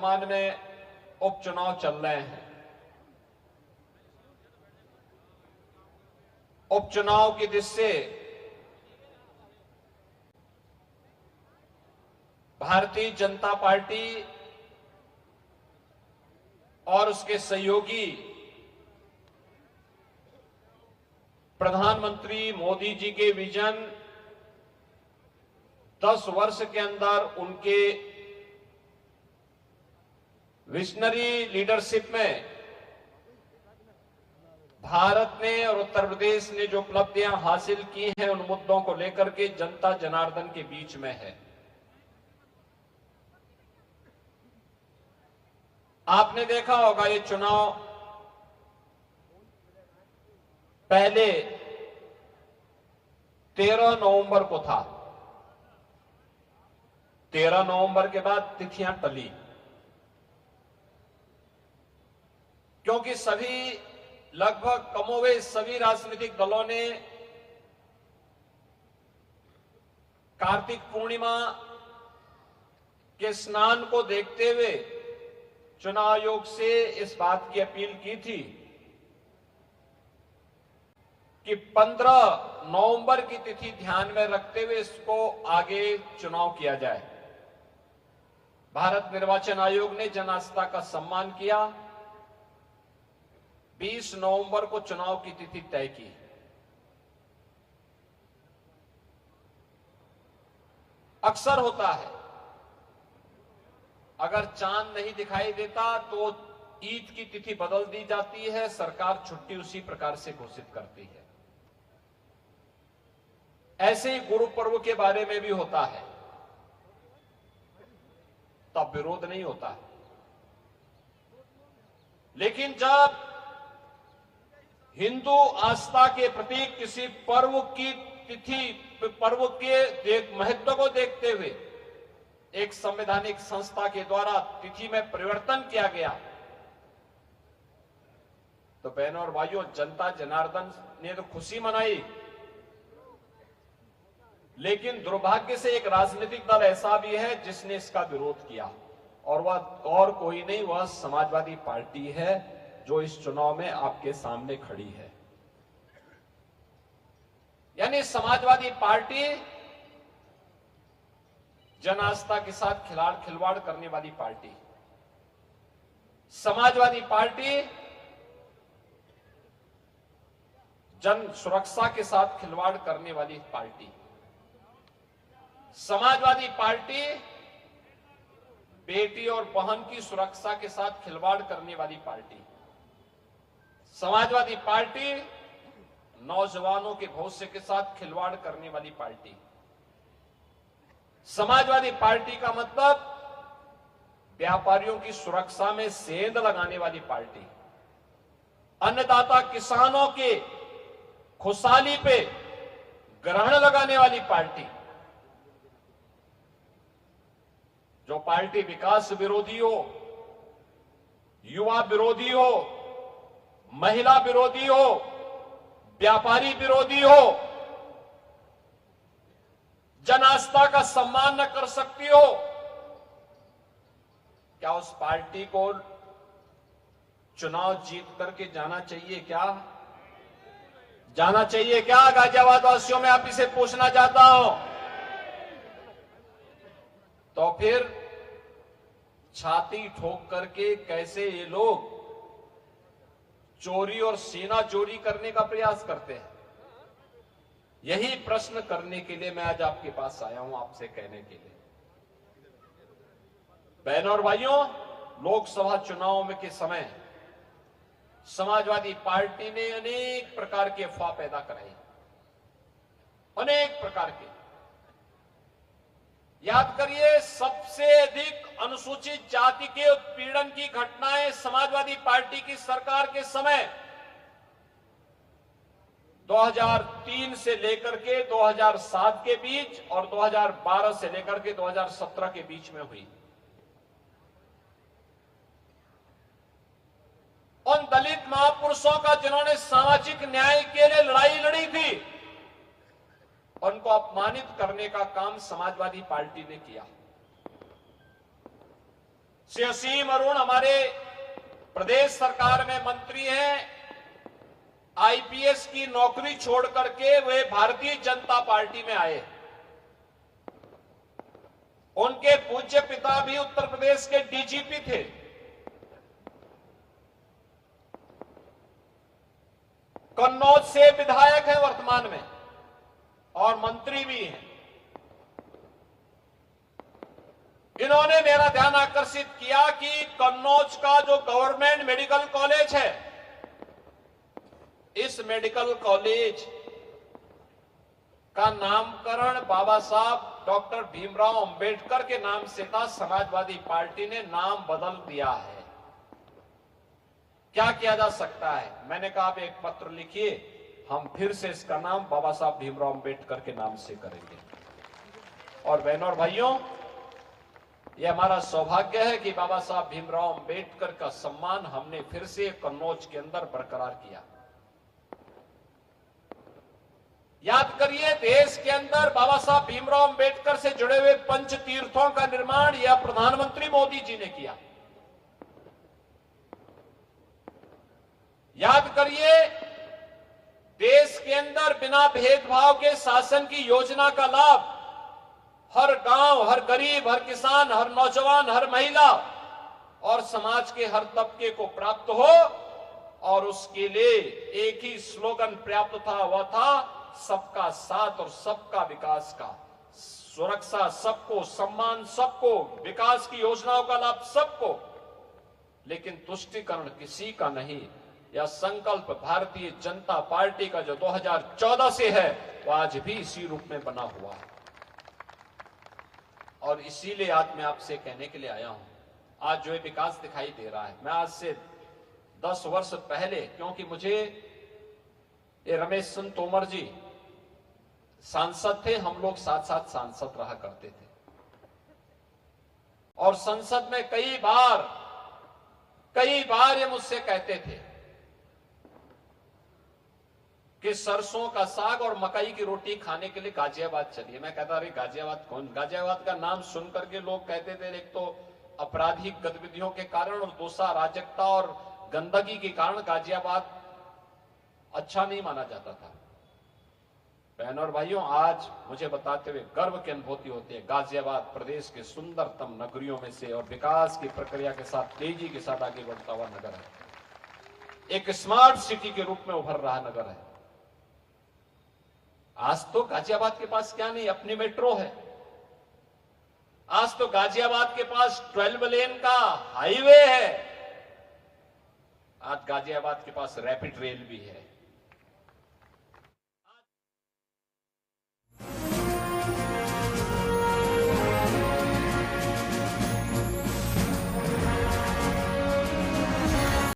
वर्तमान में उपचुनाव चल रहे हैं। उपचुनाव की दृष्टि से भारतीय जनता पार्टी और उसके सहयोगी प्रधानमंत्री मोदी जी के विजन 10 वर्ष के अंदर उनके विजनरी लीडरशिप में भारत ने और उत्तर प्रदेश ने जो उपलब्धियां हासिल की हैं, उन मुद्दों को लेकर के जनता जनार्दन के बीच में है। आपने देखा होगा ये चुनाव पहले 13 नवंबर को था। 13 नवंबर के बाद तिथियां टली, क्योंकि लगभग कमोबेश सभी राजनीतिक दलों ने कार्तिक पूर्णिमा के स्नान को देखते हुए चुनाव आयोग से इस बात की अपील की थी कि 15 नवंबर की तिथि ध्यान में रखते हुए इसको आगे चुनाव किया जाए। भारत निर्वाचन आयोग ने जन आस्था का सम्मान किया। 20 नवंबर को चुनाव की तिथि तय की। अक्सर होता है, अगर चांद नहीं दिखाई देता तो ईद की तिथि बदल दी जाती है, सरकार छुट्टी उसी प्रकार से घोषित करती है। ऐसे ही गुरु पर्व के बारे में भी होता है, तब विरोध नहीं होता है। लेकिन जब हिंदू आस्था के प्रतीक किसी पर्व की तिथि, पर्व के महत्व को देखते हुए एक संवैधानिक संस्था के द्वारा तिथि में परिवर्तन किया गया, तो बहनों और भाइयों, जनता जनार्दन ने तो खुशी मनाई। लेकिन दुर्भाग्य से एक राजनीतिक दल ऐसा भी है जिसने इसका विरोध किया, और वह और कोई नहीं, वह समाजवादी पार्टी है जो इस चुनाव में आपके सामने खड़ी है। यानी समाजवादी पार्टी जन आस्था के साथ खिलवाड़ करने वाली पार्टी, समाजवादी पार्टी जन सुरक्षा के साथ खिलवाड़ करने वाली पार्टी, समाजवादी पार्टी बेटी और बहन की सुरक्षा के साथ खिलवाड़ करने वाली पार्टी, समाजवादी पार्टी नौजवानों के भविष्य के साथ खिलवाड़ करने वाली पार्टी। समाजवादी पार्टी का मतलब व्यापारियों की सुरक्षा में सेंध लगाने वाली पार्टी, अन्नदाता किसानों के खुशहाली पे ग्रहण लगाने वाली पार्टी। जो पार्टी विकास विरोधी हो, युवा विरोधी हो, महिला विरोधी हो, व्यापारी विरोधी हो, जन आस्था का सम्मान न कर सकती हो, क्या उस पार्टी को चुनाव जीत करके जाना चाहिए? क्या जाना चाहिए? क्या गाजियाबाद वासियों में आप इसे पूछना चाहता हूं। तो फिर छाती ठोक करके कैसे ये लोग चोरी और सीना चोरी करने का प्रयास करते हैं? यही प्रश्न करने के लिए मैं आज आपके पास आया हूं, आपसे कहने के लिए। बहनों और भाइयों, लोकसभा चुनाव में के समय समाजवादी पार्टी ने अनेक प्रकार की अफवाह पैदा कराई, अनेक प्रकार के। याद करिए, सबसे अधिक अनुसूचित जाति के उत्पीड़न की घटनाएं समाजवादी पार्टी की सरकार के समय 2003 से लेकर के 2007 के बीच और 2012 से लेकर के 2017 के बीच में हुई। उन दलित महापुरुषों का जिन्होंने सामाजिक न्याय के लिए लड़ाई लड़ी थी, उनको अपमानित करने का काम समाजवादी पार्टी ने किया। श्री असीम अरुण हमारे प्रदेश सरकार में मंत्री हैं। आईपीएस की नौकरी छोड़ करके वे भारतीय जनता पार्टी में आए। उनके पूज्य पिता भी उत्तर प्रदेश के डीजीपी थे। कन्नौज से विधायक हैं वर्तमान में और मंत्री भी हैं। इन्होंने मेरा ध्यान आकर्षित किया कि कन्नौज का जो गवर्नमेंट मेडिकल कॉलेज है, इस मेडिकल कॉलेज का नामकरण बाबा साहब डॉक्टर भीमराव अंबेडकर के नाम से था। समाजवादी पार्टी ने नाम बदल दिया है। क्या किया जा सकता है? मैंने कहा आप एक पत्र लिखिए, हम फिर से इसका नाम बाबा साहब भीमराव अंबेडकर के नाम से करेंगे। और बहनों और भाइयों, यह हमारा सौभाग्य है कि बाबा साहब भीमराव अंबेडकर का सम्मान हमने फिर से कन्नौज के अंदर बरकरार किया। याद करिए, देश के अंदर बाबा साहब भीमराव अंबेडकर से जुड़े हुए पंच तीर्थों का निर्माण यह प्रधानमंत्री मोदी जी ने किया। याद करिए, देश के अंदर बिना भेदभाव के शासन की योजना का लाभ हर गांव, हर गरीब, हर किसान, हर नौजवान, हर महिला और समाज के हर तबके को प्राप्त हो। और उसके लिए एक ही स्लोगन पर्याप्त था, वह था सबका साथ और सबका विकास का। सुरक्षा सबको, सम्मान सबको, विकास की योजनाओं का लाभ सबको, लेकिन तुष्टीकरण किसी का नहीं। यह संकल्प भारतीय जनता पार्टी का जो 2014 से है, वह आज भी इसी रूप में बना हुआ है। और इसीलिए आज मैं आपसे कहने के लिए आया हूं, आज जो विकास दिखाई दे रहा है, मैं आज से 10 वर्ष पहले, क्योंकि मुझे ये रमेश चंद्र तोमर जी सांसद थे, हम लोग साथ साथ सांसद रहा करते थे और संसद में कई बार ये मुझसे कहते थे कि सरसों का साग और मकई की रोटी खाने के लिए गाजियाबाद चलिए। मैं कहता अरे गाजियाबाद कौन? गाजियाबाद का नाम सुन करके लोग कहते थे एक तो आपराधिक गतिविधियों के कारण और दूसरा अराजकता और गंदगी के कारण गाजियाबाद अच्छा नहीं माना जाता था। बहनों और भाइयों, आज मुझे बताते हुए गर्व की अनुभूति होती है। गाजियाबाद प्रदेश के सुंदरतम नगरियों में से और विकास की प्रक्रिया के साथ तेजी के साथ आगे बढ़ता हुआ नगर है। एक स्मार्ट सिटी के रूप में उभर रहा नगर है। आज तो गाजियाबाद के पास क्या नहीं, अपनी मेट्रो है। आज तो गाजियाबाद के पास 12 लेन का हाईवे है। आज गाजियाबाद के पास रैपिड रेल भी है।